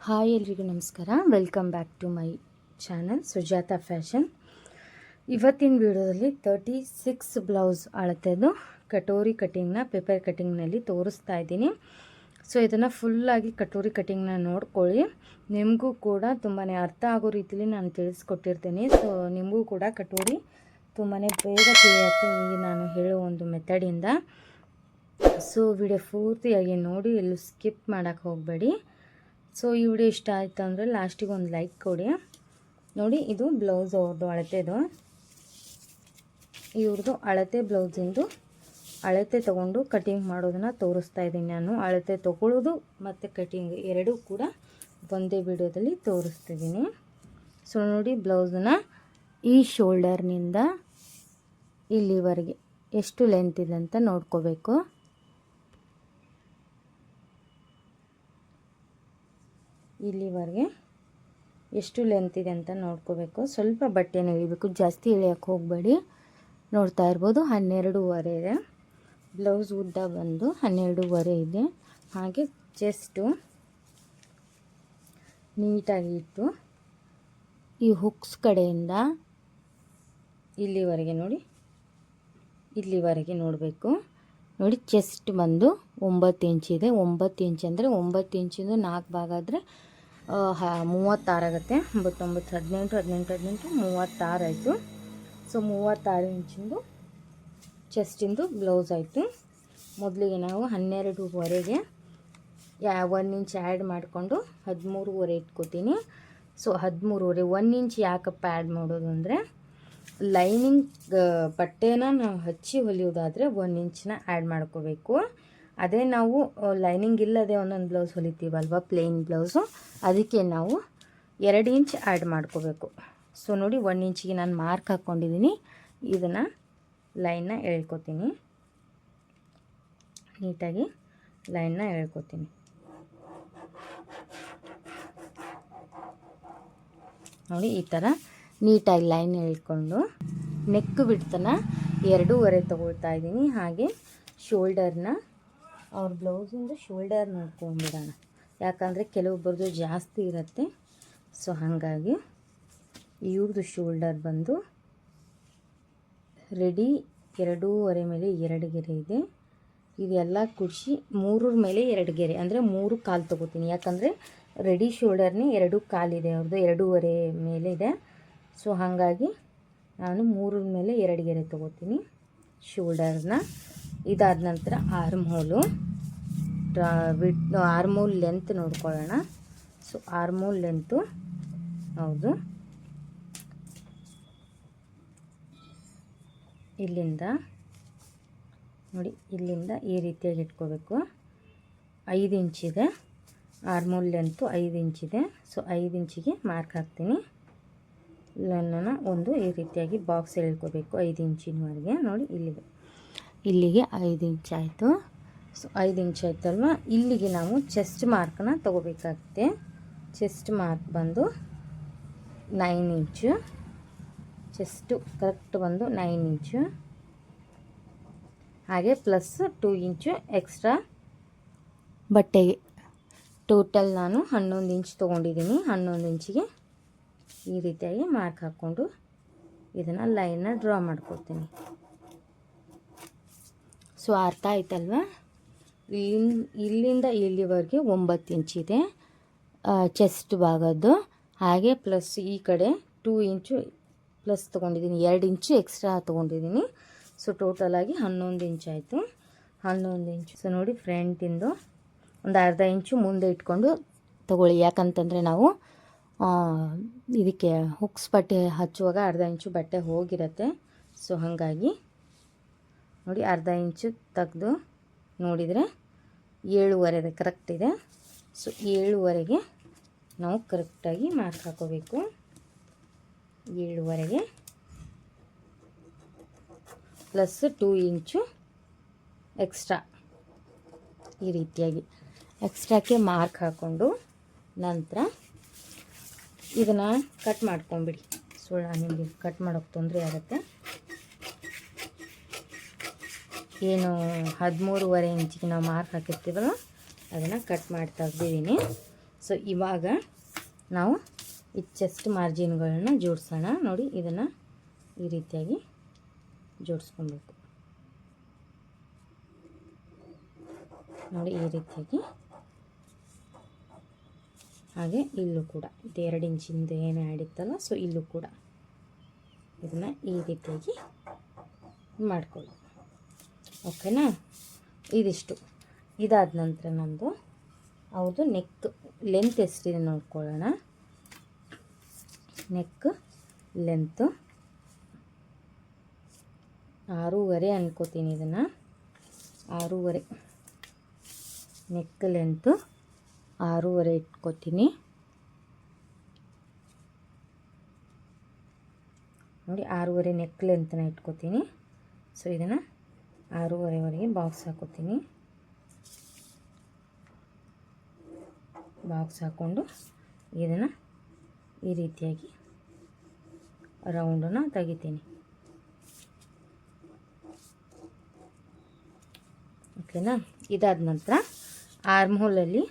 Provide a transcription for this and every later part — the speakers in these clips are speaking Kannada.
ಹಾಯ್ ಎಲ್ರಿಗೂ ನಮಸ್ಕಾರ. Welcome back to my channel Sujata fashion. ಇವತ್ತಿನ ವಿಡಿಯೋದಲ್ಲಿ 36 ಬ್ಲೌಸ್ ಅಳತೆದು ಕಟೋರಿ ಕಟಿಂಗ್ನ ಪೇಪರ್ ಕಟಿಂಗ್ನಲ್ಲಿ ತೋರಿಸ್ತಾ ಇದ್ದೀನಿ. ಸೊ ಇದನ್ನು ಫುಲ್ಲಾಗಿ ಕಟೋರಿ ಕಟಿಂಗ್ನ ನೋಡ್ಕೊಳ್ಳಿ. ನಿಮಗೂ ಕೂಡ ತುಂಬಾ ಅರ್ಥ ಆಗೋ ರೀತಿಯಲ್ಲಿ ನಾನು ತಿಳಿಸ್ಕೊಟ್ಟಿರ್ತೀನಿ. ಸೊ ನಿಮಗೂ ಕೂಡ ಕಟೋರಿ ತುಂಬಾ ಬೇಗ ತಿಳಿಯುತ್ತೆ ಈ ನಾನು ಹೇಳೋ ಒಂದು ಮೆಥಡಿಂದ. ಸೊ ವಿಡಿಯೋ ಪೂರ್ತಿಯಾಗಿ ನೋಡಿ, ಎಲ್ಲೂ ಸ್ಕಿಪ್ ಮಾಡೋಕ್ಕೆ ಹೋಗಬೇಡಿ. ಸೊ ಈ ವಿಡಿಯೋ ಇಷ್ಟ ಆಯಿತು ಅಂದರೆ ಲಾಸ್ಟಿಗೆ ಒಂದು ಲೈಕ್ ಕೊಡಿ. ನೋಡಿ, ಇದು ಬ್ಲೌಸ್ ಅವ್ರದ್ದು ಅಳತೆದು, ಇವ್ರದ್ದು ಅಳತೆ ಬ್ಲೌಸಿಂದು ಅಳತೆ ತೊಗೊಂಡು ಕಟಿಂಗ್ ಮಾಡೋದನ್ನು ತೋರಿಸ್ತಾ ಇದ್ದೀನಿ ನಾನು. ಅಳತೆ ತೊಗೊಳ್ಳೋದು ಮತ್ತು ಕಟಿಂಗ್ ಎರಡೂ ಕೂಡ ಒಂದೇ ವಿಡಿಯೋದಲ್ಲಿ ತೋರಿಸ್ತಿದ್ದೀನಿ. ಸೊ ನೋಡಿ, ಬ್ಲೌಸನ್ನ ಈ ಶೋಲ್ಡರ್ನಿಂದ ಇಲ್ಲಿವರೆಗೆ ಎಷ್ಟು ಲೆಂತ್ ಇದೆ ಅಂತ ನೋಡ್ಕೋಬೇಕು. ಇಲ್ಲಿವರೆಗೆ ಎಷ್ಟು ಲೆಂತ್ ಇದೆ ಅಂತ ನೋಡ್ಕೋಬೇಕು. ಸ್ವಲ್ಪ ಬಟ್ಟೆನ ಇಳಿಬೇಕು, ಜಾಸ್ತಿ ಇಳಿಯೋಕ್ಕೆ ಹೋಗಬೇಡಿ. ನೋಡ್ತಾ ಇರ್ಬೋದು 12.5 ಇದೆ. ಬ್ಲೌಸ್ ಉದ್ದ ಬಂದು 12.5 ಇದೆ. ಹಾಗೆ ಚೆಸ್ಟು ನೀಟಾಗಿ ಇಟ್ಟು ಈ ಹುಕ್ಸ್ ಕಡೆಯಿಂದ ಇಲ್ಲಿವರೆಗೆ ನೋಡಿ, ಇಲ್ಲಿವರೆಗೆ ನೋಡಬೇಕು. ನೋಡಿ, ಚೆಸ್ಟ್ ಬಂದು 9 ಇಂಚ್ ಇದೆ. 9 ಇಂಚ್ ಅಂದರೆ 9 ಇಂಚಿಂದು 4 ಭಾಗ ಆದರೆ 36 ಆಗುತ್ತೆ. 9, 18, 36 ಆಯಿತು. ಸೊ 36 ಇಂಚಿಂದು ಚೆಸ್ಟಿಂದು ಬ್ಲೌಸ್ ಆಯಿತು. ಮೊದಲಿಗೆ ನಾವು 12.5ಗೆ 1 ಇಂಚ್ ಆ್ಯಡ್ ಮಾಡಿಕೊಂಡು 13.5 ಇಟ್ಕೋತೀನಿ. ಸೊ 13.5 1 ಇಂಚ್ ಯಾಕಪ್ಪ ಆ್ಯಡ್ ಮಾಡೋದು ಅಂದರೆ, ಲೈನಿಂಗ್ ಬಟ್ಟೆನ ನಾವು ಹಚ್ಚಿ ಹೊಲಿಯೋದಾದರೆ 1 ಇಂಚನ್ನ ಆ್ಯಡ್ ಮಾಡ್ಕೋಬೇಕು. ಅದೇ ನಾವು ಲೈನಿಂಗ್ ಇಲ್ಲದೆ ಒಂದೊಂದು ಬ್ಲೌಸ್ ಹೊಲಿತೀವಲ್ವ, ಪ್ಲೇನ್ ಬ್ಲೌಸು, ಅದಕ್ಕೆ ನಾವು 2 ಇಂಚ್ ಆ್ಯಡ್ ಮಾಡ್ಕೋಬೇಕು. ಸೊ ನೋಡಿ, 1 ಇಂಚಿಗೆ ನಾನು ಮಾರ್ಕ್ ಹಾಕ್ಕೊಂಡಿದ್ದೀನಿ. ಇದನ್ನು ಲೈನ್ನ ಎಳ್ಕೊತೀನಿ, ನೀಟಾಗಿ ಲೈನ್ನ ಎಳ್ಕೊತೀನಿ. ನೋಡಿ, ಈ ಥರ ನೀಟಾಗಿ ಲೈನ್ ಎಳ್ಕೊಂಡು ನೆಕ್ ಬಿಡ್ತನ 2.5 ತೊಗೊಳ್ತಾ ಇದ್ದೀನಿ. ಹಾಗೆ ಶೋಲ್ಡರ್ನ ಅವ್ರ ಬ್ಲೌಸಿಂದ ಶೋಲ್ಡರ್ ನೋಡ್ಕೊಂಡ್ಬಿಡೋಣ, ಯಾಕಂದರೆ ಕೆಲವೊಬ್ಬರದು ಜಾಸ್ತಿ ಇರುತ್ತೆ. ಸೊ ಹಾಗಾಗಿ ಇವ್ರದ್ದು ಶೋಲ್ಡರ್ ಬಂದು ರೆಡಿ 2.5 ಮೇಲೆ 2 ಗೆರೆ ಇದೆ. ಇದೆಲ್ಲ ಕುಡಿಸಿ 3 ಮೇಲೆ 2 ಗೆರೆ ಅಂದರೆ 3 ಕಾಲು ತೊಗೋತೀನಿ. ಯಾಕಂದರೆ ರೆಡಿ ಶೋಲ್ಡರ್ನೇ 2 ಕಾಲಿದೆ, ಅವ್ರದ್ದು 2.5 ಮೇಲೆ ಇದೆ. ಸೊ ಹಾಗಾಗಿ ನಾನು 3 ಮೇಲೆ 2 ಗೆರೆ ತೊಗೋತೀನಿ ಶೋಲ್ಡರ್ನ. ಇದಾದ ನಂತರ ಆರ್ಮ್ ಹೋಲ್ ಲೆಂತ್ ನೋಡ್ಕೊಳ್ಳೋಣ. ಸೊ ಆರ್ಮ್ ಹೋಲ್ ಲೆಂತು ಹೌದು, ಇಲ್ಲಿಂದ ನೋಡಿ, ಇಲ್ಲಿಂದ ಈ ರೀತಿಯಾಗಿ ಇಟ್ಕೋಬೇಕು. 5 ಇಂಚಿದೆ ಆರ್ಮ್ ಹೋಲ್ ಲೆಂತು, 5 ಇಂಚಿದೆ. ಸೊ 5 ಇಂಚಿಗೆ ಮಾರ್ಕ್ ಹಾಕ್ತೀನಿ. ಲೈನನ್ನು ಒಂದು ಈ ರೀತಿಯಾಗಿ ಬಾಕ್ಸ್ ಎಳ್ಕೋಬೇಕು 5 ಇಂಚಿನವರೆಗೆ. ನೋಡಿ, ಇಲ್ಲಿಗೆ 5 ಇಂಚ್ ಆಯಿತು. ಸೊ 5 ಇಂಚ್ ಆಯ್ತಲ್ವ, ಇಲ್ಲಿಗೆ ನಾವು ಚೆಸ್ಟ್ ಮಾರ್ಕನ್ನ ತೊಗೋಬೇಕಾಗುತ್ತೆ. ಚೆಸ್ಟ್ ಮಾರ್ಕ್ ಬಂದು 9 ಇಂಚು. ಚೆಸ್ಟು ಕರೆಕ್ಟ್ ಬಂದು 9 ಇಂಚು. ಹಾಗೆ ಪ್ಲಸ್ 2 ಇಂಚು ಎಕ್ಸ್ಟ್ರಾ ಬಟ್ಟೆಗೆ. ಟೋಟಲ್ ನಾನು 11 ಇಂಚ್ ತೊಗೊಂಡಿದ್ದೀನಿ. 11 ಇಂಚಿಗೆ ಈ ರೀತಿಯಾಗಿ ಮಾರ್ಕ್ ಹಾಕ್ಕೊಂಡು ಇದನ್ನು ಲೈನ್ನ ಡ್ರಾ ಮಾಡ್ಕೊಳ್ತೀನಿ. ಸೊ ಅರ್ಥ ಆಯ್ತಲ್ವ? ಇಲ್ಲಿಂದ ಇಲ್ಲಿವರೆಗೆ 9 ಇಂಚಿದೆ ಚೆಸ್ಟ್ ಭಾಗದ್ದು. ಹಾಗೆ ಪ್ಲಸ್ ಈ ಕಡೆ 2 ಇಂಚು ಪ್ಲಸ್ ತೊಗೊಂಡಿದ್ದೀನಿ, 2 ಇಂಚು ಎಕ್ಸ್ಟ್ರಾ ತೊಗೊಂಡಿದ್ದೀನಿ. ಸೊ ಟೋಟಲಾಗಿ 11 ಇಂಚ್ ಆಯಿತು. 11 ಇಂಚು. ಸೊ ನೋಡಿ, ಫ್ರಂಟಿಂದು ಒಂದು ಅರ್ಧ ಇಂಚು ಮುಂದೆ ಇಟ್ಕೊಂಡು ತೊಗೊಳ್ಳಿ. ಯಾಕಂತಂದರೆ ನಾವು ಇದಕ್ಕೆ ಹುಕ್ಸ್ ಬಟ್ಟೆ ಹಚ್ಚುವಾಗ ಅರ್ಧ ಇಂಚು ಬಟ್ಟೆ ಹೋಗಿರುತ್ತೆ. ಸೊ ಹಾಗಾಗಿ ನೋಡಿ, ಅರ್ಧ ಇಂಚು ತೆಗೆದು ನೋಡಿದರೆ 7.5 ಕರೆಕ್ಟ್ ಇದೆ. ಸೊ 7.5ಗೆ ನಾವು ಕರೆಕ್ಟಾಗಿ ಮಾರ್ಕ್ ಹಾಕೋಬೇಕು. 7.5ಗೆ ಪ್ಲಸ್ 2 ಇಂಚು ಎಕ್ಸ್ಟ್ರಾ ಈ ರೀತಿಯಾಗಿ ಎಕ್ಸ್ಟ್ರಾಕ್ಕೆ ಮಾರ್ಕ್ ಹಾಕ್ಕೊಂಡು ನಂತರ ಇದನ್ನು ಕಟ್ ಮಾಡ್ಕೊಂಬಿಡಿ. ನಿಮಗೆ ಕಟ್ ಮಾಡೋಕ್ಕೆ ತೊಂದರೆ ಆಗುತ್ತೆ. ಏನು 13.5 ಇಂಚಿಗೆ ನಾವು ಮಾರ್ಕ್ ಹಾಕಿರ್ತೀವಲ್ಲ ಅದನ್ನು ಕಟ್ ಮಾಡಿ ತೆಗ್ದಿದ್ದೀನಿ. ಸೊ ಇವಾಗ ನಾವು ಈ ಚೆಸ್ಟ್ ಮಾರ್ಜಿನ್ಗಳನ್ನ ಜೋಡಿಸೋಣ. ನೋಡಿ, ಇದನ್ನು ಈ ರೀತಿಯಾಗಿ ಜೋಡಿಸ್ಕೊಬೇಕು. ನೋಡಿ, ಈ ರೀತಿಯಾಗಿ. ಹಾಗೆ ಇಲ್ಲೂ ಕೂಡ ಇದು 2 ಇಂಚಿಂದ ಏನು ಆಡಿತ್ತಲ್ಲ, ಸೊ ಇಲ್ಲೂ ಕೂಡ ಇದನ್ನು ಈ ರೀತಿಯಾಗಿ ಮಾಡ್ಕೊಳ್ಳಿ. ಓಕೆನಾ? ಇದಿಷ್ಟು. ಇದಾದ ನಂತರ ನಮ್ಮದು ಅವ್ರದ್ದು ನೆಕ್ ಲೆಂತ್ ಎಷ್ಟಿದೆ ನೋಡ್ಕೊಳ್ಳೋಣ. ನೆಕ್ ಲೆಂತು 6.5 ಅನ್ಕೋತೀನಿ. ಇದನ್ನು 6.5 ನೆಕ್ ಲೆಂತು 6.5 ಇಟ್ಕೋತೀನಿ. ನೋಡಿ, 6.5 ನೆಕ್ ಲೆಂತನ್ನ ಇಟ್ಕೋತೀನಿ. ಸೊ ಇದನ್ನು 6.5ವರೆಗೆ ಬಾಕ್ಸ್ ಹಾಕೋತೀನಿ. ಬಾಕ್ಸ್ ಹಾಕ್ಕೊಂಡು ಇದನ್ನು ಈ ರೀತಿಯಾಗಿ ರೌಂಡನ್ನು ತೆಗಿತೀನಿ. ಓಕೆನಾ? ಇದಾದ ನಂತರ ಆರ್ಮ್ ಹೋಲಲ್ಲಿ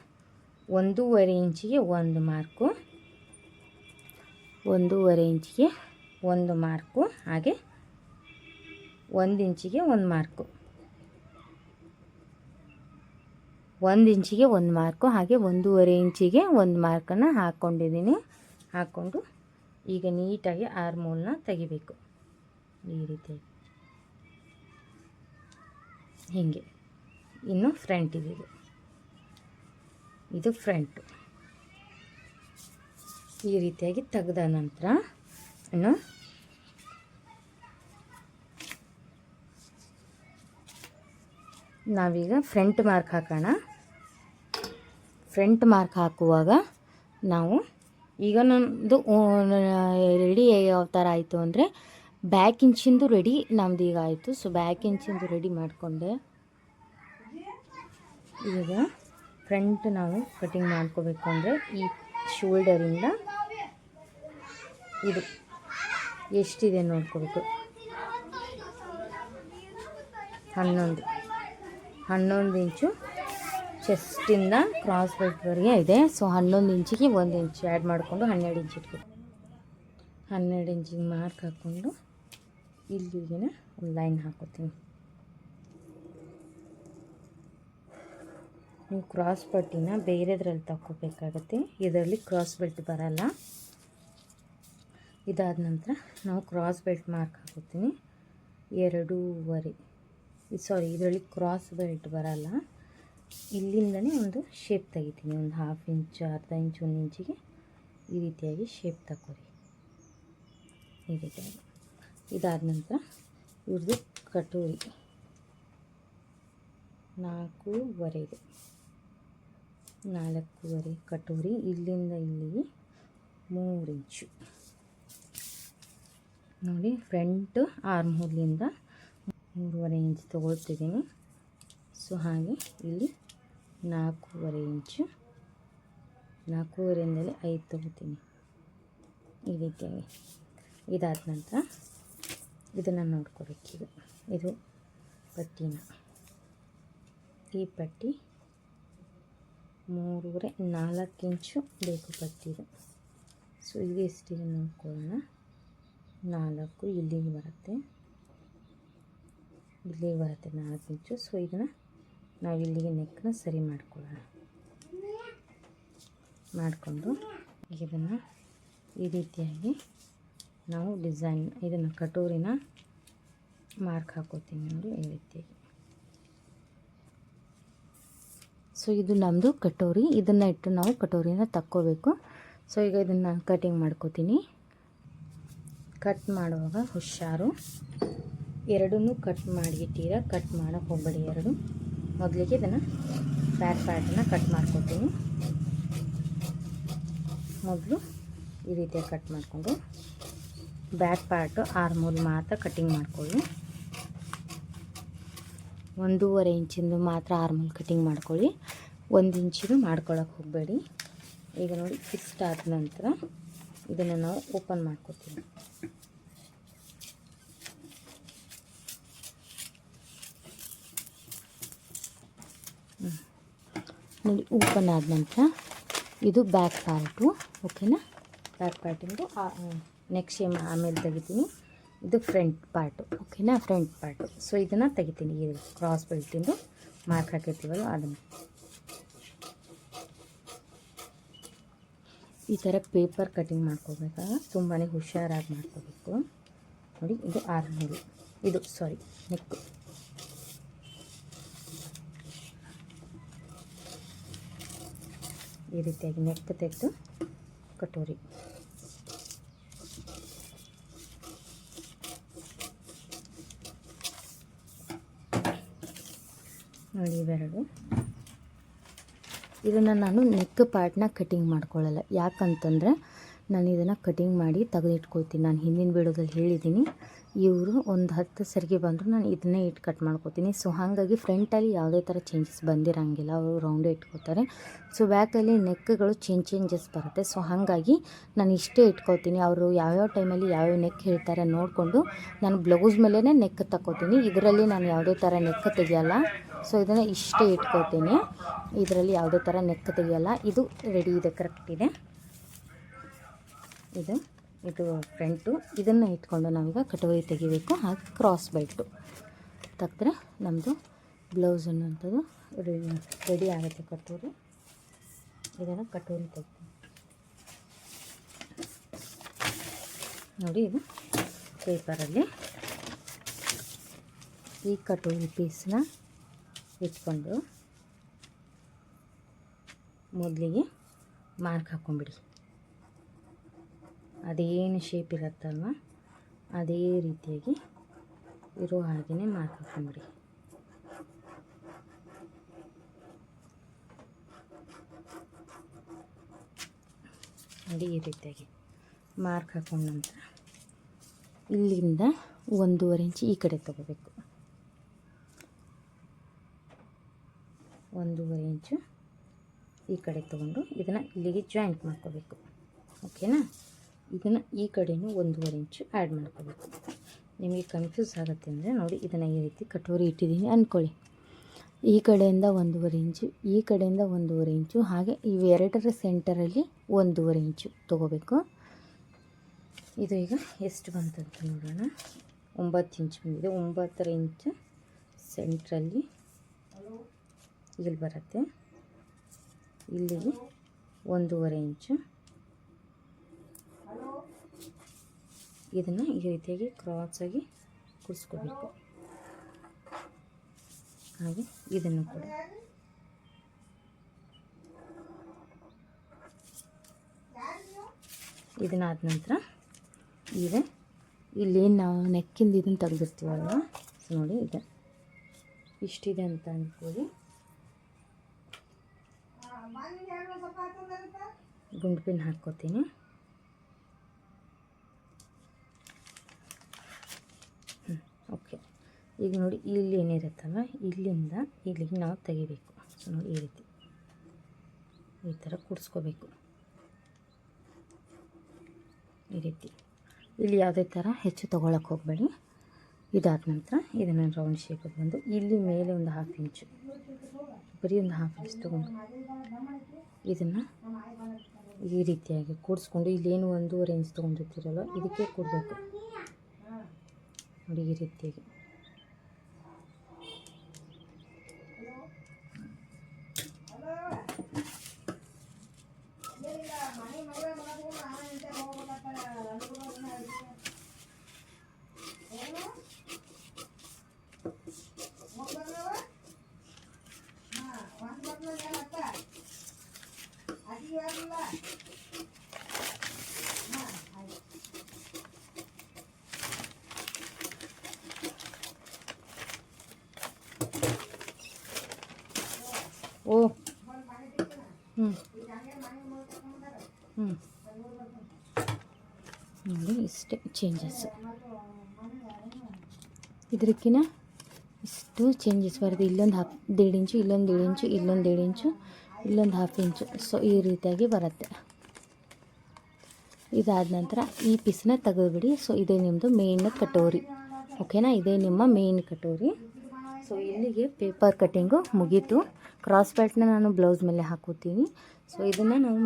1.5 ಇಂಚಿಗೆ 1 ಮಾರ್ಕು, 1.5 ಇಂಚಿಗೆ 1 ಮಾರ್ಕು, ಹಾಗೆ 1 ಇಂಚಿಗೆ 1 ಮಾರ್ಕು, 1 ಇಂಚಿಗೆ 1 ಮಾರ್ಕು, ಹಾಗೆ 1.5 ಇಂಚಿಗೆ 1 ಮಾರ್ಕನ್ನು ಹಾಕ್ಕೊಂಡಿದ್ದೀನಿ. ಹಾಕ್ಕೊಂಡು ಈಗ ನೀಟಾಗಿ ಆರ್ಮ್ ಹೋಲ್ನ ತೆಗಿಬೇಕು. ಈ ರೀತಿಯಾಗಿ ಹೀಗೆ. ಇನ್ನು ಫ್ರಂಟ್ ಇದು ಫ್ರಂಟು. ಈ ರೀತಿಯಾಗಿ ತೆಗೆದ ನಂತರ ಇನ್ನು ನಾವೀಗ ಫ್ರಂಟ್ ಮಾರ್ಕ್ ಹಾಕೋಣ. ಫ್ರಂಟ್ ಮಾರ್ಕ್ ಹಾಕುವಾಗ ನಾವು ಈಗ ನಮ್ಮದು ರೆಡಿ ಯಾವ ಥರ ಆಯಿತು ಅಂದರೆ, ಬ್ಯಾಕ್ ಇಂಚಿಂದು ರೆಡಿ ನಮ್ದು ಈಗ ಆಯಿತು. ಸೊ ಬ್ಯಾಕ್ ಇಂಚಿಂದು ರೆಡಿ ಮಾಡಿಕೊಂಡೆ. ಈಗ ಫ್ರಂಟ್ ನಾವು ಕಟಿಂಗ್ ಮಾಡ್ಕೋಬೇಕು ಅಂದರೆ ಈ ಶೋಲ್ಡರಿಂದ ಇದು ಎಷ್ಟಿದೆ ನೋಡ್ಕೋಬೇಕು. 11 ಇಂಚು ಚೆಸ್ಟಿಂದ ಕ್ರಾಸ್ ಬೆಲ್ಟ್ವರೆಗೆ ಇದೆ. ಸೊ 11 ಇಂಚಿಗೆ 1 ಇಂಚ್ ಆ್ಯಡ್ ಮಾಡಿಕೊಂಡು 12 ಇಂಚ್ ಇಟ್ಕೊಂಡು 12 ಇಂಚಿಗೆ ಮಾರ್ಕ್ ಹಾಕ್ಕೊಂಡು ಇಲ್ಲಿಗೆ ಒಂದು ಲೈನ್ ಹಾಕೋತೀನಿ. ನೀವು ಕ್ರಾಸ್ ಪಟ್ಟಿನ ಬೇರೆದ್ರಲ್ಲಿ ತಗೋಬೇಕಾಗತ್ತೆ. ಇದರಲ್ಲಿ ಕ್ರಾಸ್ ಬೆಲ್ಟ್ ಬರಲ್ಲ. ಇದಾದ ನಂತರ ನಾವು ಕ್ರಾಸ್ ಬೆಲ್ಟ್ ಮಾರ್ಕ್ ಹಾಕೋತೀನಿ. 2.5 ಇದರಲ್ಲಿ ಕ್ರಾಸ್ ಬೆಲ್ಟ್ ಬರಲ್ಲ. ಇಲ್ಲಿಂದನೇ ಒಂದು ಶೇಪ್ ತೆಗಿತೀನಿ. ಒಂದು 1/2 ಇಂಚ್, ಅರ್ಧ ಇಂಚ್, 1 ಇಂಚಿಗೆ ಈ ರೀತಿಯಾಗಿ ಶೇಪ್ ತಗೊಳ್ಳಿ. ಈ ರೀತಿಯಾಗಿ. ಇದಾದ ನಂತರ ಇವ್ರದ್ದು ಕಟೋರಿ 4.5 ಕಟೋರಿ. ಇಲ್ಲಿಂದ ಇಲ್ಲಿಗೆ 3 ಇಂಚು. ನೋಡಿ, ಫ್ರಂಟ್ ಆರ್ಮ್ ಹೋಲಿಂದ 3.5 ಇಂಚ್ ತೊಗೊಳ್ತಿದ್ದೀನಿ. ಸೊ ಹಾಗೆ ಇಲ್ಲಿ 4.5 ಇಂಚು, 4.5ಇಂದಲೇ 5 ತೊಗೋತೀನಿ ಈ ರೀತಿಯಾಗಿ. ಇದಾದ ನಂತರ ಇದನ್ನು ನೋಡ್ಕೋಬೇಕು. ಇದು ಪಟ್ಟಿನ, ಈ ಪಟ್ಟಿ 3.5-4 ಇಂಚು ಬೇಕು ಪಟ್ಟಿದು. ಸೊ ಇದು ಎಷ್ಟಿದೆ ನೋಡ್ಕೊಳ್ಳೋಣ. 4 ಇಲ್ಲಿಗೆ ಬರುತ್ತೆ, 4 ಇಂಚು. ಸೊ ಇದನ್ನು ನಾವು ಇಲ್ಲಿಗೆ ನೆಕ್ನ ಸರಿ ಮಾಡಿಕೊಂಡು ಇದನ್ನು ಈ ರೀತಿಯಾಗಿ ನಾವು ಡಿಸೈನ್ ಇದನ್ನು ಕಟೋರಿನ ಮಾರ್ಕ್ ಹಾಕೋತೀನಿ. ನೋಡಿ, ಈ ರೀತಿಯಾಗಿ. ಸೊ ಇದು ನಮ್ಮದು ಕಟೋರಿ. ಇದನ್ನು ಇಟ್ಟು ನಾವು ಕಟೋರಿನ ತಕ್ಕೋಬೇಕು. ಸೊ ಈಗ ಇದನ್ನು ಕಟಿಂಗ್ ಮಾಡ್ಕೋತೀನಿ. ಕಟ್ ಮಾಡುವಾಗ ಹುಷಾರು, ಎರಡನ್ನೂ ಕಟ್ ಮಾಡಿಟ್ಟಿರ, ಕಟ್ ಮಾಡೋಕ್ಕೆ ಹೋಗಬೇಡಿ. ಎರಡು ಮೊದಲಿಗೆ ಇದನ್ನು ಬ್ಯಾಕ್ ಪಾರ್ಟನ್ನು ಕಟ್ ಮಾಡ್ಕೋತೀನಿ. ಮೊದಲು ಈ ರೀತಿಯಾಗಿ ಕಟ್ ಮಾಡಿಕೊಂಡು ಬ್ಯಾಕ್ ಪಾರ್ಟು ಆರ್ಮ್ ಹೋಲ್ ಮಾತ್ರ ಕಟಿಂಗ್ ಮಾಡ್ಕೊಳ್ಳಿ. 1.5 ಇಂಚಿಂದು ಮಾತ್ರ ಆರ್ಮ್ ಹೋಲ್ ಕಟಿಂಗ್ ಮಾಡ್ಕೊಳ್ಳಿ. 1 ಇಂಚಿದು ಮಾಡ್ಕೊಳ್ಳೋಕೆ ಹೋಗಬೇಡಿ. ಈಗ ನೋಡಿ, ಇಷ್ಟಾದ ನಂತರ ಇದನ್ನು ನಾವು ಓಪನ್ ಮಾಡ್ಕೋತೀವಿ. ನೋಡಿ, ಓಪನ್ ಆದ ನಂತರ ಇದು ಬ್ಯಾಕ್ ಪಾರ್ಟು, ಓಕೆನಾ. ಬ್ಯಾಕ್ ಪಾರ್ಟಿಂದು ನೆಕ್ಸ್ಟ್ ಶೇಮ್ ಆಮೇಲೆ ತೆಗಿತೀನಿ. ಇದು ಫ್ರಂಟ್ ಪಾರ್ಟು, ಓಕೆನಾ, ಫ್ರಂಟ್ ಪಾರ್ಟು. ಸೊ ಇದನ್ನು ತೆಗಿತೀನಿ, ಇದು ಕ್ರಾಸ್ ಬೆಲ್ಟಿಂದು ಮಾರ್ಕ್ ಹಾಕಿರ್ತೀವಲ್ಲ ಅದನ್ನು. ಈ ಥರ ಪೇಪರ್ ಕಟಿಂಗ್ ಮಾಡ್ಕೋಬೇಕಾಗ ತುಂಬಾ ಹುಷಾರಾಗಿ ಮಾಡ್ಕೋಬೇಕು. ನೋಡಿ, ಇದು ಆರ್ಮೋಲ್, ಇದು ಸಾರಿ ನೆಕ್ಕು. ಈ ರೀತಿಯಾಗಿ ನೆಕ್ ತೆಗೆದು ಕಟೋರಿ. ನೋಡಿ ಇವೆರಡು. ಇದನ್ನು ನಾನು ನೆಕ್ ಪಾರ್ಟ್ನ ಕಟಿಂಗ್ ಮಾಡ್ಕೊಳ್ಳಲ್ಲ. ಯಾಕಂತಂದರೆ ನಾನು ಇದನ್ನು ಕಟಿಂಗ್ ಮಾಡಿ ತೆಗೆದಿಟ್ಕೊಳ್ತೀನಿ. ನಾನು ಹಿಂದಿನ ವಿಡಿಯೋದಲ್ಲಿ ಹೇಳಿದ್ದೀನಿ, ಇವರು ಒಂದು 10 ಸರಿಗೆ ಬಂದರೂ ನಾನು ಇದನ್ನೇ ಇಟ್ಟು ಕಟ್ ಮಾಡ್ಕೋತೀನಿ. ಸೊ ಹಾಗಾಗಿ ಫ್ರಂಟಲ್ಲಿ ಯಾವುದೇ ಥರ ಚೇಂಜಸ್ ಬಂದಿರೋಂಗಿಲ್ಲ, ಅವರು ರೌಂಡೇ ಇಟ್ಕೋತಾರೆ. ಸೊ ಬ್ಯಾಕಲ್ಲಿ ನೆಕ್ಗಳು ಚೇಂಜಸ್ ಬರುತ್ತೆ. ಸೊ ಹಾಗಾಗಿ ನಾನು ಇಷ್ಟೇ ಇಟ್ಕೊಳ್ತೀನಿ. ಅವರು ಯಾವ್ಯಾವ ಟೈಮಲ್ಲಿ ಯಾವ್ಯಾವ ನೆಕ್ ಹೇಳ್ತಾರೆ ನೋಡಿಕೊಂಡು ನಾನು ಬ್ಲೌಸ್ ಮೇಲೇ ನೆಕ್ ತಗೋತೀನಿ. ಇದರಲ್ಲಿ ನಾನು ಯಾವುದೇ ಥರ ನೆಕ್ ತೆಗಿಯಲ್ಲ. ಸೊ ಇದನ್ನು ಇಷ್ಟೇ ಇಟ್ಕೊಳ್ತೀನಿ, ಇದರಲ್ಲಿ ಯಾವುದೇ ಥರ ನೆಕ್ ತೆಗಿಯಲ್ಲ. ಇದು ರೆಡಿ ಇದೆ, ಕರೆಕ್ಟ್ ಇದೆ. ಇದು ಫ್ರಂಟು. ಇದನ್ನು ಇಟ್ಕೊಂಡು ನಾವೀಗ ಕಟೋರಿ ತೆಗಿಬೇಕು. ಹಾಗೆ ಕ್ರಾಸ್ ಬೆಲ್ಟು ತೆಗೆದ್ರೆ ನಮ್ಮದು ಬ್ಲೌಸ್ ಅನ್ನೋಂಥದ್ದು ರೆಡಿ ಆಗುತ್ತೆ. ಕಟೋರಿ, ಇದನ್ನು ಕಟೋರಿ ತೆಗ್ತೀನಿ. ನೋಡಿ, ಇದು ಪೇಪರಲ್ಲಿ ಈ ಕಟೋರಿ ಪೀಸ್ನ ಇಟ್ಕೊಂಡು ಮೊದಲಿಗೆ ಮಾರ್ಕ್ ಹಾಕ್ಕೊಂಬಿಡಿ. ಅದೇನು ಶೇಪ್ ಇರುತ್ತಲ್ವ ಅದೇ ರೀತಿಯಾಗಿ ಇರೋ ಹಾಗೆಯೇ ಮಾರ್ಕ್ ಹಾಕ್ಕೊಂಬಿಡಿ. ನೋಡಿ, ಈ ರೀತಿಯಾಗಿ ಮಾರ್ಕ್ ಹಾಕೊಂಡ ನಂತರ ಇಲ್ಲಿಂದ 1.5 ಇಂಚ್ ಈ ಕಡೆ ತಗೋಬೇಕು. 1.5 ಇಂಚು ಈ ಕಡೆ ತೊಗೊಂಡು ಇದನ್ನು ಇಲ್ಲಿಗೆ ಜಾಯಿಂಟ್ ಮಾಡ್ಕೋಬೇಕು, ಓಕೆನಾ. ಇದನ್ನು ಈ ಕಡೆಯೂ 1.5 ಇಂಚು ಆ್ಯಡ್ ಮಾಡ್ಕೋಬೇಕು. ನಿಮಗೆ ಕನ್ಫ್ಯೂಸ್ ಆಗುತ್ತೆ ಅಂದರೆ ನೋಡಿ, ಇದನ್ನು ಈ ರೀತಿ ಕಟೋರಿ ಇಟ್ಟಿದ್ದೀನಿ ಅಂದ್ಕೊಳ್ಳಿ. ಈ ಕಡೆಯಿಂದ 1.5 ಇಂಚು, ಈ ಕಡೆಯಿಂದ 1.5 ಇಂಚು, ಹಾಗೆ ಇವೆರಡರ ಸೆಂಟರಲ್ಲಿ 1.5 ಇಂಚು ತೊಗೋಬೇಕು. ಇದು ಈಗ ಎಷ್ಟು ಬಂತಂತ ನೋಡೋಣ. 9 ಇಂಚು ಬಂದಿದೆ. 9 ಇಂಚು ಸೆಂಟ್ರಲ್ಲಿ ಇಲ್ಲಿ ಬರುತ್ತೆ. ಇಲ್ಲಿಗೆ 1.5 ಇಂಚು. ಇದನ್ನು ಈ ರೀತಿಯಾಗಿ ಕ್ರಾಸಾಗಿ ಕೂರಿಸ್ಕೋಬೇಕು. ಹಾಗೆ ಇದನ್ನು ಕೂಡ ಇದನ್ನಾದ ನಂತರ ಈಗ ಇಲ್ಲಿ ನಾವು ನೆಕ್ಕಿಂದ ಇದನ್ನು ತೆಗೆದಿರ್ತೀವಲ್ವ, ನೋಡಿ ಇದೆ ಇಷ್ಟಿದೆ ಅಂತ ಅಂದ್ಕೊಳ್ಳಿ. ಗುಂಡು ಪಿನ್ ಹಾಕ್ಕೋತೀನಿ. ಓಕೆ, ಈಗ ನೋಡಿ ಇಲ್ಲಿ ಏನಿರುತ್ತಲ್ಲ ಇಲ್ಲಿಂದ ಇಲ್ಲಿಗೆ ನಾವು ತೆಗಿಬೇಕು. ಸೊ ನೋಡಿ, ಈ ರೀತಿ ಈ ಥರ ಕೂಡಿಸ್ಕೋಬೇಕು. ಈ ರೀತಿ ಇಲ್ಲಿ ಯಾವುದೇ ಥರ ಹೆಚ್ಚು ತೊಗೊಳಕ್ಕೆ ಹೋಗಬೇಡಿ. ಇದಾದ ನಂತರ ಇದನ್ನು ರೌಂಡ್ ಶೇಪಿಗೆ ಬಂದು ಇಲ್ಲಿ ಮೇಲೆ ಒಂದು 1/2 ಇಂಚು, ಬರೀ ಒಂದು 1/2 ಇಂಚ್ ತೊಗೊಂಡು ಇದನ್ನು ಈ ರೀತಿಯಾಗಿ ಕೂಡಿಸ್ಕೊಂಡು ಇಲ್ಲೇನು 1.5 ಇಂಚ್ ತೊಗೊಂಡಿರ್ತೀರಲ್ಲ ಇದಕ್ಕೆ ಕೊಡಬೇಕು. ನೋಡಿ, ಈ ರೀತಿಯಾಗಿ ನೋಡಿ ಇಷ್ಟೇ ಚೇಂಜಸ್. ಇದಕ್ಕಿಂತ ಇಷ್ಟು ಚೇಂಜಸ್ ಬರುತ್ತೆ. ಇಲ್ಲೊಂದು 1.5 ಇಂಚು, ಇಲ್ಲೊಂದು 1.5 ಇಂಚು, ಇಲ್ಲೊಂದು 1.5 ಇಂಚು, ಇಲ್ಲೊಂದು 1/2 ಇಂಚು. ಸೊ ಈ ರೀತಿಯಾಗಿ ಬರುತ್ತೆ. ಇದಾದ ನಂತರ ಈ ಪೀಸನ್ನ ತೆಗೆದುಬಿಡಿ. ಸೊ ಇದೇ ನಿಮ್ಮದು ಮೇನ್ ಕಟೋರಿ, ಓಕೆನಾ. ಇದೇ ನಿಮ್ಮ ಮೇನ್ ಕಟೋರಿ. ಸೊ ಇಲ್ಲಿಗೆ ಪೇಪರ್ ಕಟ್ಟಿಂಗು ಮುಗೀತು. ಕ್ರಾಸ್ ಬೆಲ್ಟ್ನ ನಾನು ಬ್ಲೌಸ್ ಮೇಲೆ ಹಾಕೋತೀನಿ. ಸೊ ಇದನ್ನು ನಾವು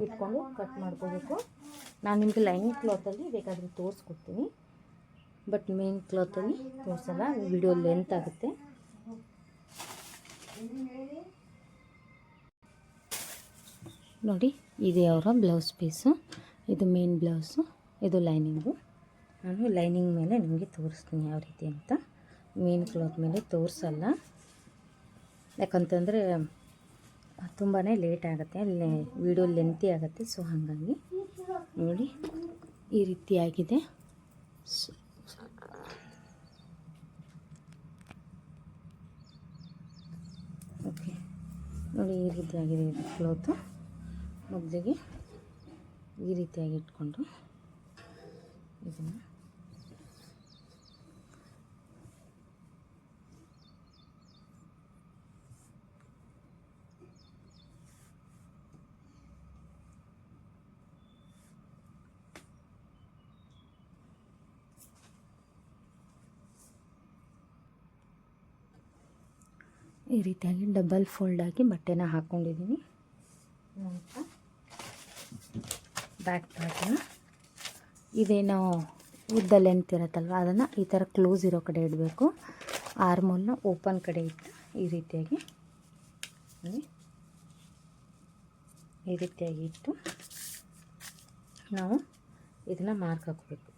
ಇಟ್ಕೊಂಡು ಕಟ್ ಮಾಡ್ಕೋಬೇಕು. ನಾನು ನಿಮಗೆ ಲೈನಿಂಗ್ ಕ್ಲಾತಲ್ಲಿ ಬೇಕಾದರೆ ತೋರಿಸ್ಕೊಡ್ತೀನಿ, ಬಟ್ ಮೇನ್ ಕ್ಲಾತಲ್ಲಿ ತೋರಿಸಲ್ಲ, ವಿಡಿಯೋ ಲೆಂತ್ ಆಗುತ್ತೆ. ನೋಡಿ ಇದೆ ಅವರ ಬ್ಲೌಸ್ ಪೀಸು, ಇದು ಮೇನ್ ಬ್ಲೌಸು, ಇದು ಲೈನಿಂಗು. ನಾನು ಲೈನಿಂಗ್ ಮೇಲೆ ನಿಮಗೆ ತೋರಿಸ್ತೀನಿ ಯಾವ ರೀತಿ ಅಂತ, ಮೇನ್ ಕ್ಲಾತ್ ಮೇಲೆ ತೋರಿಸಲ್ಲ, ಯಾಕಂತಂದರೆ ತುಂಬಾ ಲೇಟ್ ಆಗುತ್ತೆ, ಅಲ್ಲಿ ವಿಡಿಯೋ ಲೆಂತಿ ಆಗುತ್ತೆ. ಸೊ ಹಾಗಾಗಿ ನೋಡಿ ಈ ರೀತಿಯಾಗಿದೆ. ಓಕೆ ನೋಡಿ ಈ ರೀತಿಯಾಗಿದೆ ಇದು ಕ್ಲಾತು. ಮೊದಲಿಗೆ ಈ ರೀತಿಯಾಗಿ ಇಟ್ಕೊಂಡು ಇದನ್ನು ಈ ರೀತಿಯಾಗಿ ಡಬಲ್ ಫೋಲ್ಡ್ ಆಗಿ ಬಟ್ಟೆನ ಹಾಕ್ಕೊಂಡಿದ್ದೀನಿ. ನಂತರ ಬ್ಯಾಕ್ ಪಾರ್ಟನ್ನು ಇದೇನೋ ಉದ್ದ ಲೆಂತ್ ಇರುತ್ತಲ್ವ ಅದನ್ನು ಈ ಥರ ಕ್ಲೋಸ್ ಇರೋ ಕಡೆ ಇಡಬೇಕು. ಆರ್ಮೋಲ್ನ ಓಪನ್ ಕಡೆ ಇಟ್ಟು ಈ ರೀತಿಯಾಗಿ ಇಟ್ಟು ನಾವು ಇದನ್ನು ಮಾರ್ಕ್ ಹಾಕಬೇಕು.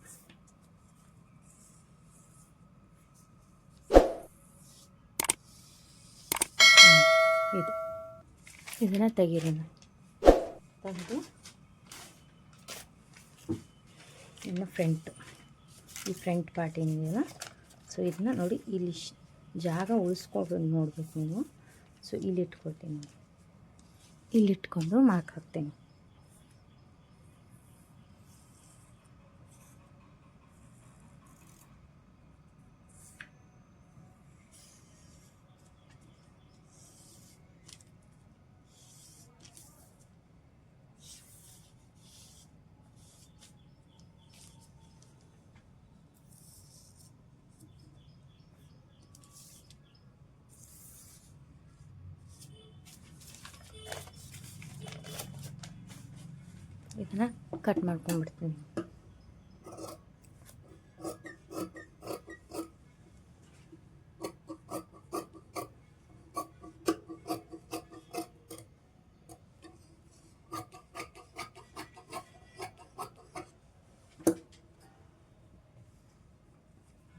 ಇದನ್ನು ತೆಗೀರಿ, ತೆಗೆದು ಇನ್ನು ಈ ಫ್ರಂಟ್ ಪಾರ್ಟ್ ಏನಿದೆಯಲ್ಲ, ಸೊ ಇದನ್ನ ನೋಡಿ ಇಲ್ಲಿ ಜಾಗ ಉಳಿಸ್ಕೊಂಡು ನೋಡಬೇಕು ನೀವು. ಸೊ ಇಲ್ಲಿ ಇಟ್ಕೊಳ್ತೀನಿ, ಇಲ್ಲಿಟ್ಕೊಂಡು ಮಾರ್ಕ್ ಹಾಕ್ತೀನಿ. ಇದನ್ನು ಕಟ್ ಮಾಡ್ಕೊಂಡ್ಬಿಡ್ತೀನಿ.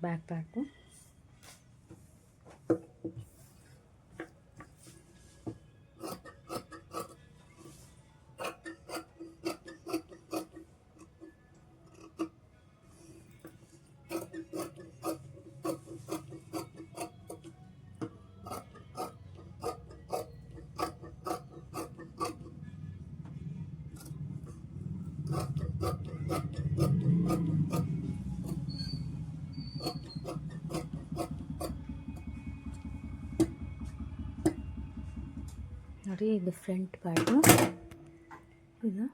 ಬ್ಯಾಕ್ ಪಾರ್ಟು ನೋಡಿ, ಇದು ಫ್ರಂಟ್ ಪಾರ್ಟು. ಇದು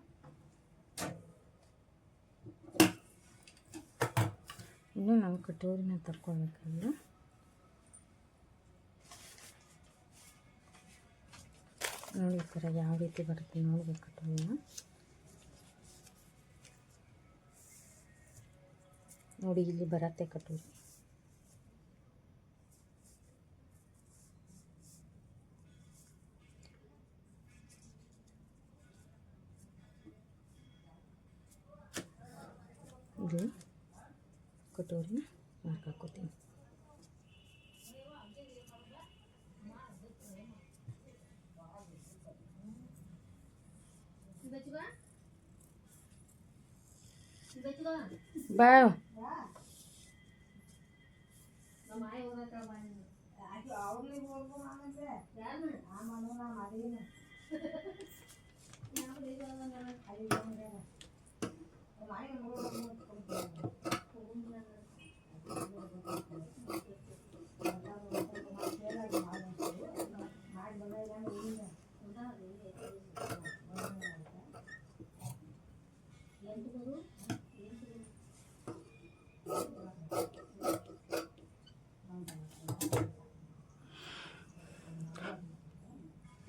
ಇನ್ನು ನಾವು ಕಟೋರಿನ ತಕ್ಕೊಳ್ಬೇಕಂದ್ರೆ ನೋಡಿ ಈ ಥರ ಯಾವ ರೀತಿ ಬರುತ್ತೆ ನೋಡ್ಬೇಕು. ಕಟೋರಿನ ನೋಡಿ ಇಲ್ಲಿ ಬರುತ್ತೆ ಕಟೋರಿ. ಇದು ಕಟೋರಿನ ಮಾರ್ಕ್ ಹಾಕೋತೀನಿ. ಬಾ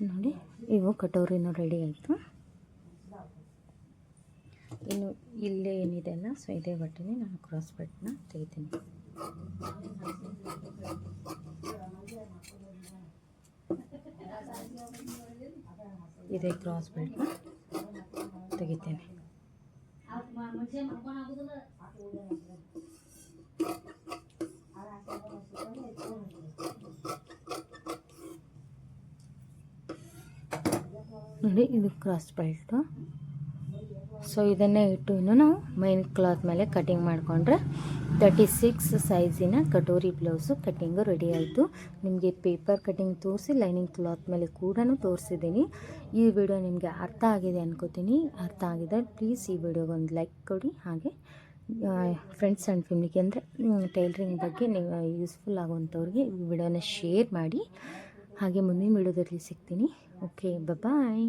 ನೋಡಿ, ಇವು ಕಟೋರಿನೂ ರೆಡಿ ಆಯಿತು. ಇನ್ನು ಇಲ್ಲೇ ಏನಿದೆ ಅಲ್ಲ, ಸೊ ಇದೇ ಬಟ್ಟೆನೇ ನಾನು ಕ್ರಾಸ್ ಬೆಲ್ಟ್ನ ತೆಗಿತೀನಿ. ಇದೇ ಕ್ರಾಸ್ ಬೆಲ್ಟ್ನ ತೆಗಿತೇನೆ. ನೋಡಿ, ಇದು ಕ್ರಾಸ್ ಬೆಲ್ಟು. ಸೊ ಇದನ್ನೇ ಇಟ್ಟು ಇನ್ನು ನಾವು ಮೈನ್ ಕ್ಲಾತ್ ಮೇಲೆ ಕಟಿಂಗ್ ಮಾಡಿಕೊಂಡ್ರೆ 36 ಸೈಜಿನ ಕಟೋರಿ ಬ್ಲೌಸು ಕಟ್ಟಿಂಗು ರೆಡಿ ಆಯಿತು. ನಿಮಗೆ ಪೇಪರ್ ಕಟಿಂಗ್ ತೋರಿಸಿ ಲೈನಿಂಗ್ ಕ್ಲಾತ್ ಮೇಲೆ ಕೂಡ ತೋರಿಸಿದ್ದೀನಿ. ಈ ವಿಡಿಯೋ ನಿಮಗೆ ಅರ್ಥ ಆಗಿದೆ ಅನ್ಕೋತೀನಿ. ಅರ್ಥ ಆಗಿದೆ ಪ್ಲೀಸ್ ಈ ವಿಡಿಯೋಗೊಂದು ಲೈಕ್ ಕೊಡಿ. ಹಾಗೆ ಫ್ರೆಂಡ್ಸ್ ಆ್ಯಂಡ್ ಫ್ಯಾಮಿಲಿಗೆ ಅಂದರೆ ಟೈಲರಿಂಗ್ ಬಗ್ಗೆ ನೀವು ಯೂಸ್ಫುಲ್ ಆಗುವಂಥವ್ರಿಗೆ ಈ ವಿಡಿಯೋನ ಶೇರ್ ಮಾಡಿ. ಹಾಗೆ ಮುಂದಿನ ವಿಡಿಯೋದಲ್ಲಿ ಸಿಗ್ತೀನಿ. ಓಕೆ, ಬಾಯ್.